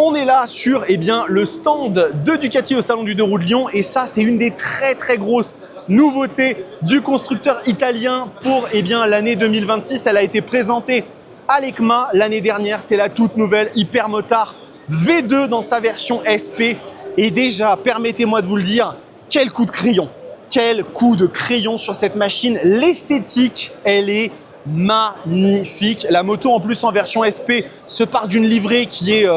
On est là sur le stand de Ducati au salon du 2 roues de Lyon et ça c'est une des très grosses nouveautés du constructeur italien pour l'année 2026. Elle a été présentée à l'EICMA l'année dernière, c'est la toute nouvelle Hypermotard V2 dans sa version SP et déjà permettez-moi de vous le dire, quel coup de crayon! Quel coup de crayon sur cette machine, l'esthétique elle est magnifique. La moto en plus en version SP se part d'une livrée qui est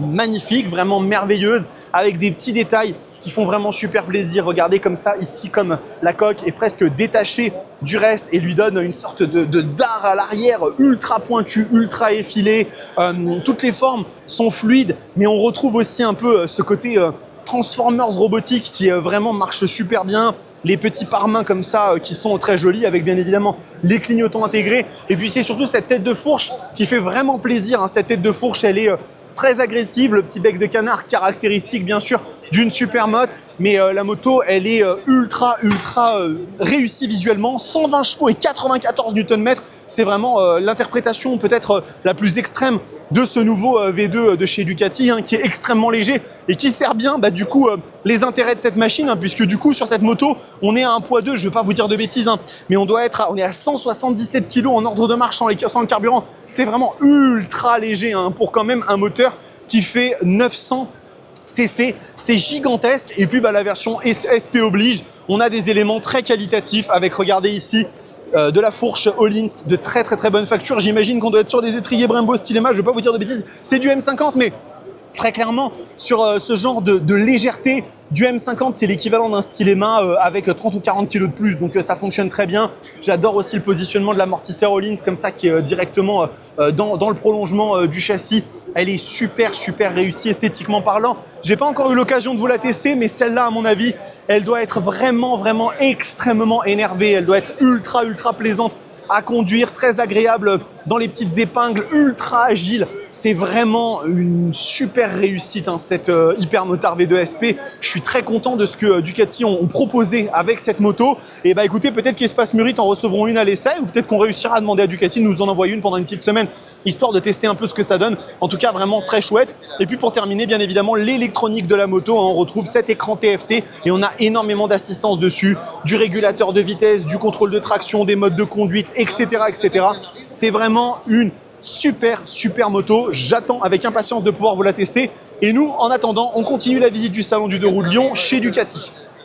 magnifique, vraiment merveilleuse, avec des petits détails qui font vraiment super plaisir. Regardez comme ça, ici comme la coque est presque détachée du reste et lui donne une sorte de dard à l'arrière ultra pointu, ultra effilé. Toutes les formes sont fluides, mais on retrouve aussi un peu ce côté Transformers robotique qui vraiment marche super bien. Les petits pare-mains comme ça qui sont très jolis avec bien évidemment les clignotants intégrés. Et puis c'est surtout cette tête de fourche qui fait vraiment plaisir. Cette tête de fourche, elle est très agressive. Le petit bec de canard caractéristique bien sûr d'une supermoto. Mais la moto, elle est ultra réussie visuellement. 120 chevaux et 94 Nm. C'est vraiment l'interprétation peut-être la plus extrême de ce nouveau V2 de chez Ducati qui est extrêmement léger et qui sert bien du coup les intérêts de cette machine puisque du coup sur cette moto on est à un poids 2, je ne vais pas vous dire de bêtises mais on est à 177 kg en ordre de marche sans le carburant. C'est vraiment ultra léger pour quand même un moteur qui fait 900 cc, c'est gigantesque. Et puis la version SP oblige, on a des éléments très qualitatifs avec, regardez ici, de la fourche Öhlins de très bonne facture. J'imagine qu'on doit être sur des étriers Brembo Stylema, je ne vais pas vous dire de bêtises, c'est du M50 mais très clairement sur ce genre de légèreté, du M50 c'est l'équivalent d'un Stylema avec 30 ou 40 kg de plus, donc ça fonctionne très bien. J'adore aussi le positionnement de l'amortisseur Öhlins comme ça qui est directement dans le prolongement du châssis. Elle est super réussie esthétiquement parlant. J'ai pas encore eu l'occasion de vous la tester mais celle-là à mon avis elle doit être vraiment extrêmement énervée. Elle doit être ultra plaisante à conduire, très agréable dans les petites épingles, ultra agile. C'est vraiment une super réussite cette Hypermotard V2 SP. Je suis très content de ce que Ducati ont proposé avec cette moto. Et écoutez, peut-être qu'Espace Murit en recevront une à l'essai ou peut-être qu'on réussira à demander à Ducati de nous en envoyer une pendant une petite semaine, histoire de tester un peu ce que ça donne. En tout cas, vraiment très chouette. Et puis pour terminer, bien évidemment, l'électronique de la moto. On retrouve cet écran TFT et on a énormément d'assistance dessus, du régulateur de vitesse, du contrôle de traction, des modes de conduite, etc. C'est vraiment une super moto. J'attends avec impatience de pouvoir vous la tester. Et nous, en attendant, on continue la visite du salon du 2 roues de Lyon chez Ducati.